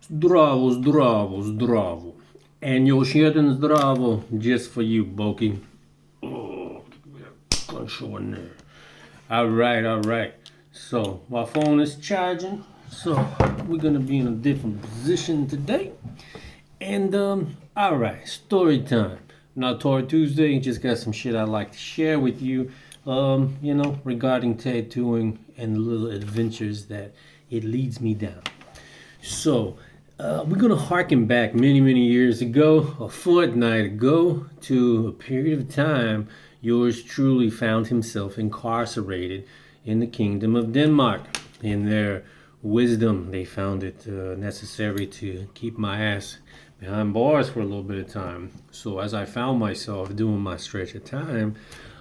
Zdravo, zdravo, zdravo. And you're shitting zdravo just for you, Boki. Oh, clench on there. Alright, alright. So, my phone is charging. So, we're gonna be in a different position today. And, alright, story time. Not Tory Tuesday, just got some shit I'd like to share with you, regarding tattooing and the little adventures that it leads me down. So, we're going to harken back many, many years ago, a fortnight ago, to a period of time yours truly found himself incarcerated in the Kingdom of Denmark. In their wisdom, they found it necessary to keep my ass behind bars for a little bit of time. So, as I found myself doing my stretch of time,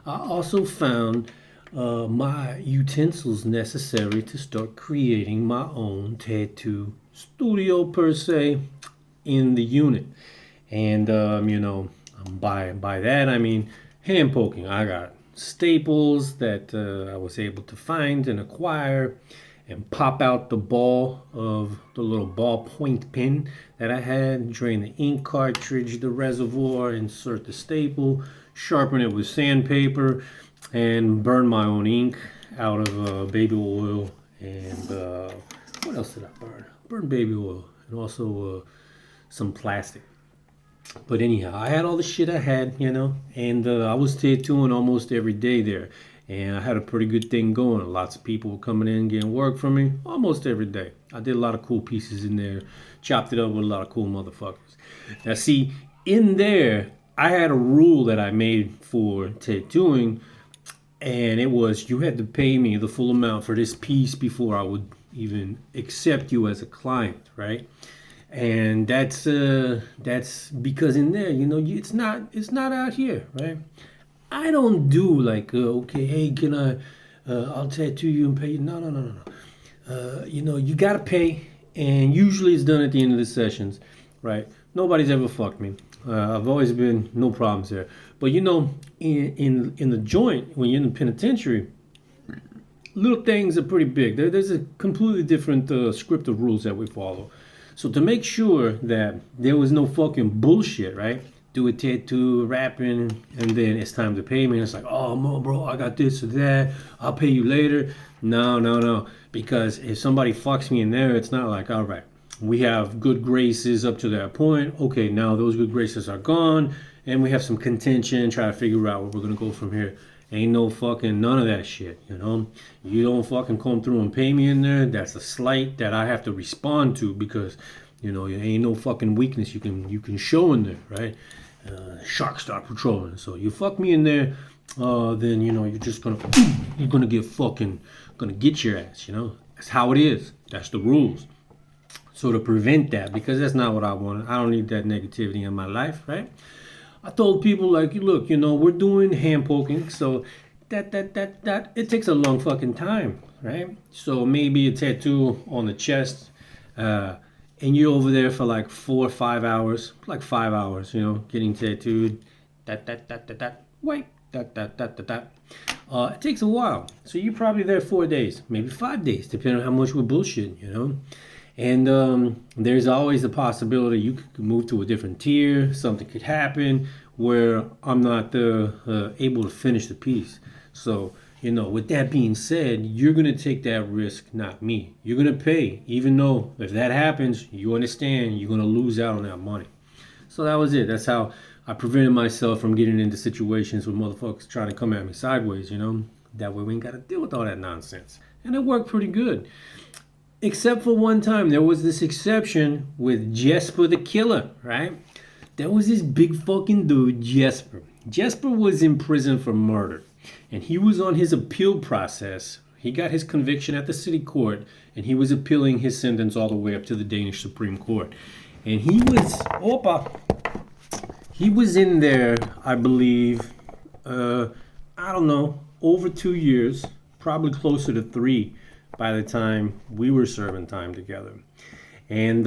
I also found my utensils necessary to start creating my own tattoo studio per se in the unit. And by that I mean hand poking. I got staples that I was able to find and acquire and pop out the ball of the little ballpoint pen that I had, drain the ink cartridge, the reservoir, insert the staple, sharpen it with sandpaper, and burn my own ink out of baby oil. And what else did I burn? Burn baby oil and also some plastic. But anyhow, I had all the shit I had, and I was tattooing almost every day there. And I had a pretty good thing going. Lots of people were coming in getting work from me almost every day. I did a lot of cool pieces in there, chopped it up with a lot of cool motherfuckers. Now, see, in there, I had a rule that I made for tattooing, and it was you had to pay me the full amount for this piece before I would even accept you as a client, right? And that's because in there, it's not out here, right? I don't do like, okay, hey, can I'll tattoo you and pay you. No, no, no, no, no. You gotta pay, and usually it's done at the end of the sessions, right? Nobody's ever fucked me. I've always been no problems there. But in the joint, when you're in the penitentiary, little things are pretty big. There's a completely different script of rules that we follow. So to make sure that there was no fucking bullshit, right? Do a tattoo, rapping, and then it's time to pay me. And it's like, oh, bro, I got this or that. I'll pay you later. No, no, no. Because if somebody fucks me in there, it's not like, all right, we have good graces up to that point. Okay, now those good graces are gone, and we have some contention, try to figure out where we're going to go from here. Ain't no fucking none of that shit, You don't fucking come through and pay me in there. That's a slight that I have to respond to because, there ain't no fucking weakness you can show in there, right? Sharks start patrolling. So you fuck me in there, then you're just gonna get fucking gonna get your ass. That's how it is. That's the rules. So to prevent that, because that's not what I want. I don't need that negativity in my life, right? I told people like, look, we're doing hand poking, so that it takes a long fucking time, right? So maybe a tattoo on the chest. And you're over there for like 4 or 5 hours, like 5 hours, getting tattooed. Wait, it takes a while. So you're probably there 4 days, maybe 5 days, depending on how much we're bullshitting, And there's always the possibility you could move to a different tier. Something could happen where I'm not able to finish the piece. So, with that being said, you're going to take that risk, not me. You're going to pay, even though if that happens, you understand you're going to lose out on that money. So that was it. That's how I prevented myself from getting into situations where motherfuckers trying to come at me sideways, That way we ain't got to deal with all that nonsense. And it worked pretty good. Except for one time, there was this exception with Jesper the Killer, right? There was this big fucking dude, Jesper. Jesper was in prison for murder. And he was on his appeal process. He got his conviction at the city court, and he was appealing his sentence all the way up to the Danish Supreme Court. And he was in there, I believe, I don't know, over 2 years, probably closer to 3 by the time we were serving time together. And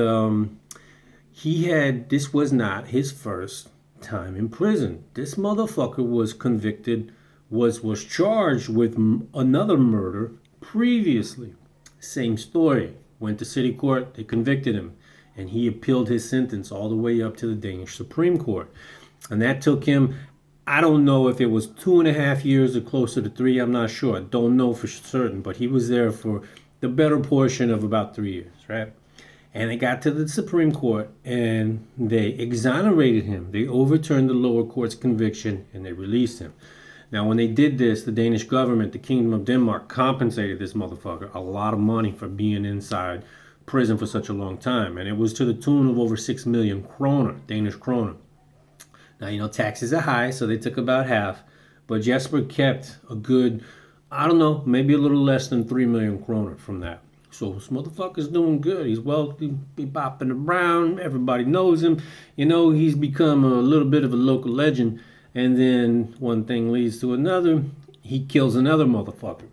this was not his first time in prison. This motherfucker was convicted, was charged with another murder previously. Same story. Went to city court, they convicted him. and he appealed his sentence all the way up to the Danish Supreme Court. And that took him, I don't know if it was 2.5 years or closer to 3. I'm not sure. I don't know for certain, but he was there for the better portion of about 3 years, right? And they got to the Supreme Court and they exonerated him. They overturned the lower court's conviction and they released him. Now, when they did this, the Danish government, the Kingdom of Denmark, compensated this motherfucker a lot of money for being inside prison for such a long time. And it was to the tune of over 6 million kroner, Danish kroner. Now, taxes are high, so they took about half. But Jesper kept a good, I don't know, maybe a little less than 3 million kroner from that. So this motherfucker's doing good. He's wealthy, be bopping around. Everybody knows him. He's become a little bit of a local legend. And then one thing leads to another. He kills another motherfucker.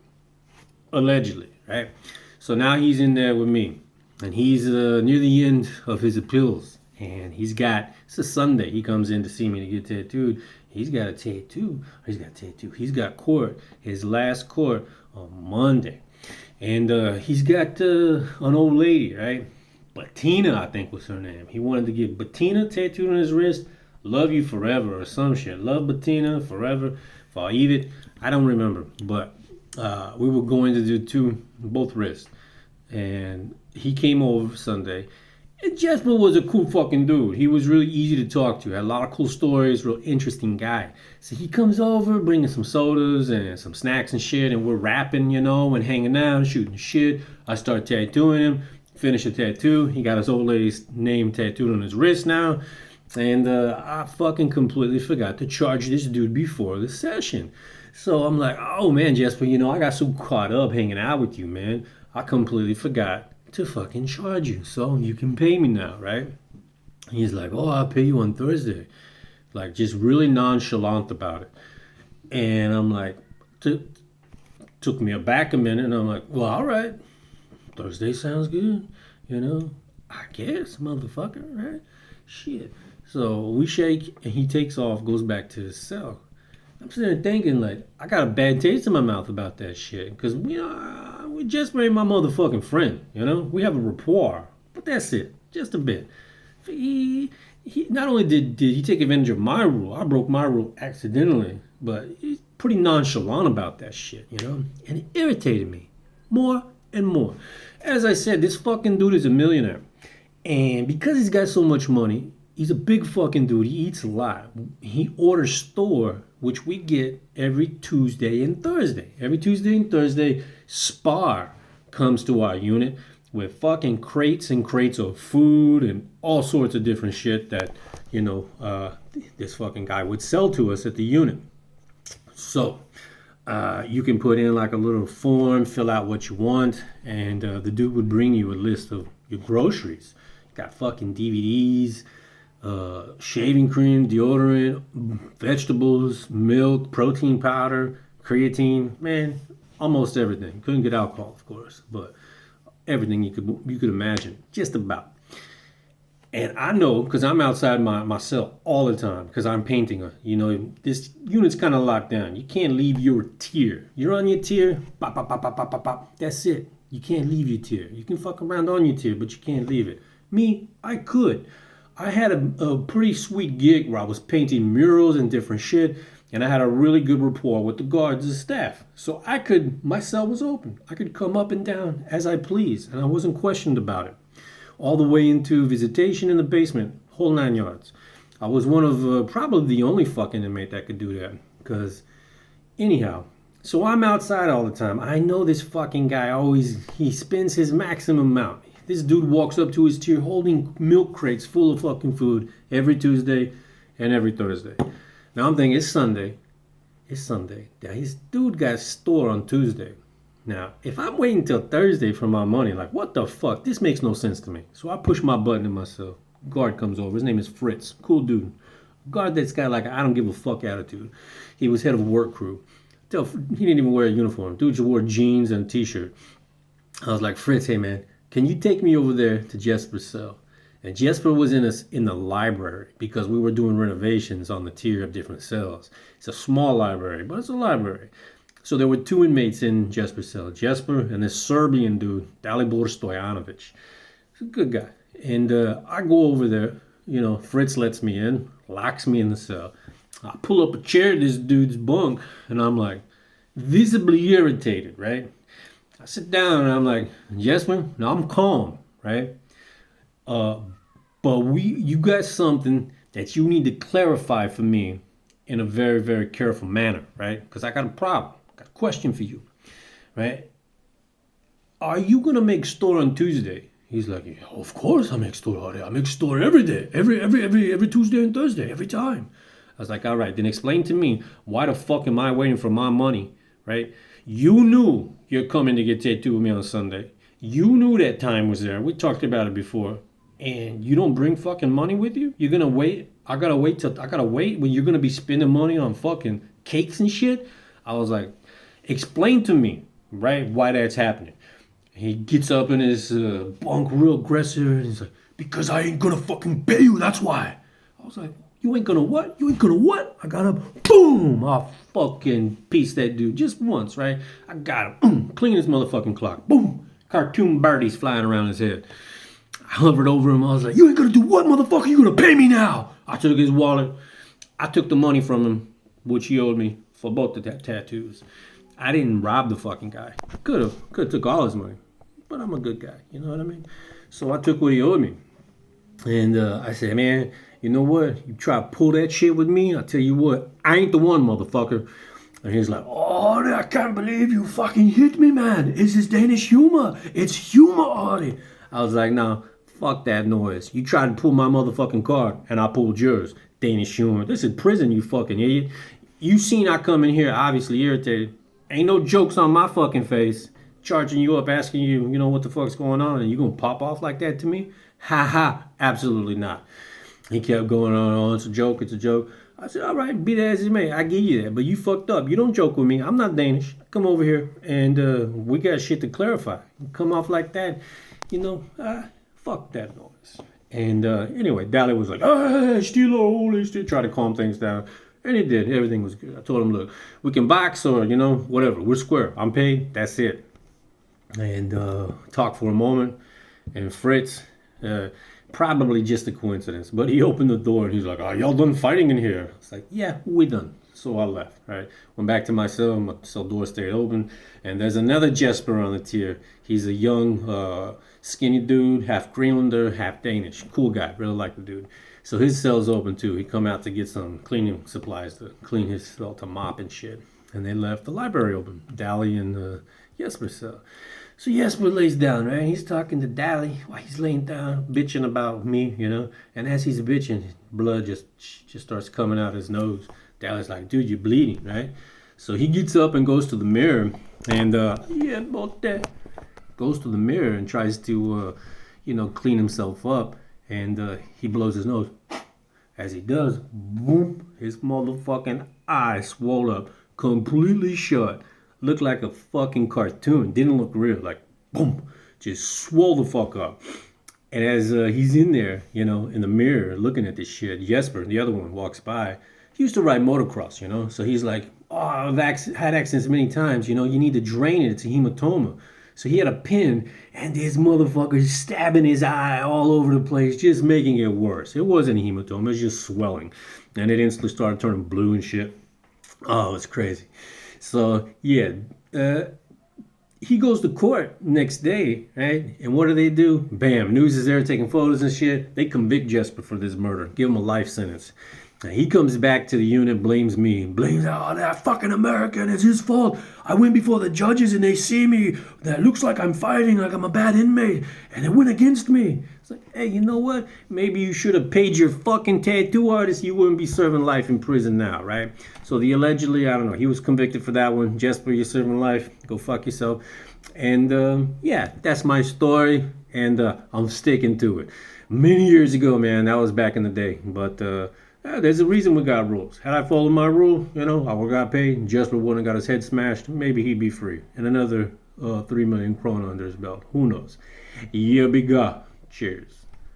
Allegedly, right? So now he's in there with me. And he's near the end of his appeals. And it's a Sunday. He comes in to see me to get tattooed. He's got a tattoo. He's got court, his last court on Monday. And he's got an old lady, right? Bettina, I think was her name. He wanted to get Bettina tattooed on his wrist. Love you forever or some shit. Love Bettina forever. Faivit. I don't remember. But we were going to do both wrists. And he came over Sunday. And Jesper was a cool fucking dude. He was really easy to talk to. Had a lot of cool stories. Real interesting guy. So he comes over bringing some sodas and some snacks and shit. And we're rapping, and hanging out, shooting shit. I start tattooing him. Finish a tattoo. He got his old lady's name tattooed on his wrist now. And I fucking completely forgot to charge this dude before the session. So I'm like, oh man, Jesper, I got so caught up hanging out with you, man. I completely forgot to fucking charge you. So you can pay me now, right? He's like, oh, I'll pay you on Thursday. Like, just really nonchalant about it. And I'm like, took me aback a minute. And I'm like, well, all right. Thursday sounds good. I guess, motherfucker, right? Shit. So we shake and he takes off, goes back to his cell. I'm sitting there thinking, like, I got a bad taste in my mouth about that shit. Because, we just made my motherfucking friend, We have a rapport. But that's it. Just a bit. He not only did he take advantage of my rule, I broke my rule accidentally, but he's pretty nonchalant about that shit, And it irritated me more and more. As I said, this fucking dude is a millionaire. And because he's got so much money, he's a big fucking dude. He eats a lot. He orders store, which we get every Tuesday and Thursday. Every Tuesday and Thursday, Spar comes to our unit with fucking crates and crates of food and all sorts of different shit that, this fucking guy would sell to us at the unit. So, you can put in like a little form, fill out what you want, and the dude would bring you a list of your groceries. Got fucking DVDs, shaving cream, deodorant, vegetables, milk, protein powder, creatine, man, almost everything. Couldn't get alcohol, of course, but everything you could imagine, just about. And I know, because I'm outside my cell all the time, because I'm painting. This unit's kind of locked down. You can't leave your tier. You're on your tier, pop, pop, pop, pop, pop, pop, pop. That's it. You can't leave your tier. You can fuck around on your tier, but you can't leave it. Me, I could. I had a pretty sweet gig where I was painting murals and different shit, and I had a really good rapport with the guards and staff. So my cell was open. I could come up and down as I pleased, and I wasn't questioned about it. All the way into visitation in the basement, whole 9 yards. I was one of probably the only fucking inmate that could do that. Because, anyhow, so I'm outside all the time. I know this fucking guy he spends his maximum amount. This dude walks up to his tier holding milk crates full of fucking food every Tuesday and every Thursday. Now I'm thinking, it's Sunday. Now his dude got a store on Tuesday. Now, if I'm waiting till Thursday for my money, like, what the fuck? This makes no sense to me. So I push my button in myself. Guard comes over. His name is Fritz. Cool dude. Guard that's got like I don't give a fuck attitude. He was head of work crew. He didn't even wear a uniform. Dude just wore jeans and a t-shirt. I was like, Fritz, hey man, can you take me over there to Jesper's cell? And Jesper was in the library because we were doing renovations on the tier of different cells. It's a small library, but it's a library. So there were 2 inmates in Jesper's cell. Jesper and this Serbian dude, Dalibor Stojanovic. He's a good guy. And I go over there. Fritz lets me in, locks me in the cell. I pull up a chair to this dude's bunk, and I'm like, visibly irritated, right? I sit down and I'm like, yes, man. Now I'm calm, right? But you got something that you need to clarify for me in a very, very careful manner, right? Because I got a problem. I got a question for you, right? Are you gonna make store on Tuesday? He's like, yeah, of course I make store all day. I make store every day, every Tuesday and Thursday, every time. I was like, all right, then explain to me why the fuck am I waiting for my money, right? You knew you're coming to get tattooed with me on Sunday. You knew that time was there. We talked about it before. And you don't bring fucking money with you? You're gonna wait? I gotta wait when you're gonna be spending money on fucking cakes and shit? I was like, explain to me, right, why that's happening. He gets up in his bunk real aggressive and he's like, because I ain't gonna fucking pay you, that's why. I was like, you ain't gonna what? You ain't gonna what? I got up, boom, I fucking pieced that dude just once, right? I got him, clean his motherfucking clock, boom, cartoon birdies flying around his head. I hovered over him, I was like, you ain't gonna do what, motherfucker? You gonna pay me now? I took his wallet, I took the money from him, which he owed me for both the tattoos. I didn't rob the fucking guy. Could've took all his money. But I'm a good guy, you know what I mean? So I took what he owed me. And I said, man, you know what? You try to pull that shit with me, I tell you what, I ain't the one, motherfucker. And he's like, oh, I can't believe you fucking hit me, man. It's his Danish humor. It's humor, Artie. I was like, nah, fuck that noise. You tried to pull my motherfucking card, and I pulled yours. Danish humor. This is prison, you fucking idiot. You seen I come in here obviously irritated. Ain't no jokes on my fucking face. Charging you up, asking you, what the fuck's going on, and you gonna pop off like that to me? Ha ha, absolutely not. He kept going on, oh, it's a joke, it's a joke. I said, all right, be that as it may, I give you that, but you fucked up. You don't joke with me. I'm not Danish. Come over here, and we got shit to clarify. You come off like that, fuck that noise. And anyway, Dally was like, oh, still try to calm things down. And he did. Everything was good. I told him, look, we can box or, whatever. We're square. I'm paid. That's it. And talked for a moment, and Fritz, probably just a coincidence, but he opened the door and he's like, are y'all done fighting in here? It's like, yeah, we done. So I left, right? Went back to my cell door stayed open, and there's another Jesper on the tier. He's a young, skinny dude, half Greenlander, half Danish. Cool guy, really like the dude. So his cell's open too. He come out to get some cleaning supplies to clean his cell, to mop and shit. And they left the library open, Dally and Jesper's cell. So Jesper lays down, right? He's talking to Dally while he's laying down, bitching about me, And as he's bitching, blood just starts coming out his nose. Dally's like, dude, you're bleeding, right? So he gets up and goes to the mirror, and yeah, about that. Goes to the mirror and tries to, clean himself up, and he blows his nose. As he does, boom, his motherfucking eye swole up, completely shut. Looked like a fucking cartoon. Didn't look real. Like, boom, just swole the fuck up. And as he's in there, in the mirror looking at this shit, Jesper, the other one, walks by. He used to ride motocross, so he's like, oh, I've had accidents many times, you need to drain it. It's a hematoma. So he had a pin, and this motherfucker stabbing his eye all over the place, just making it worse. It wasn't a hematoma, it was just swelling. And it instantly started turning blue and shit. Oh, it's crazy. So, yeah, he goes to court next day, right? And what do? Bam, news is there taking photos and shit. They convict Jesper for this murder, give him a life sentence. Now, he comes back to the unit, blames me, that fucking American, it's his fault. I went before the judges and they see me, that looks like I'm fighting, like I'm a bad inmate, and they went against me. It's like, hey, you know what? Maybe you should have paid your fucking tattoo artist, you wouldn't be serving life in prison now, right? So the allegedly, I don't know, he was convicted for that one. Jesper, you're serving life, go fuck yourself. And yeah, that's my story, and I'm sticking to it. Many years ago, man, that was back in the day, but there's a reason we got rules. Had I followed my rule, I would have got paid. Jesper wouldn't have got his head smashed. Maybe he'd be free. And another 3 million krona under his belt. Who knows? Yeah, big God. Cheers.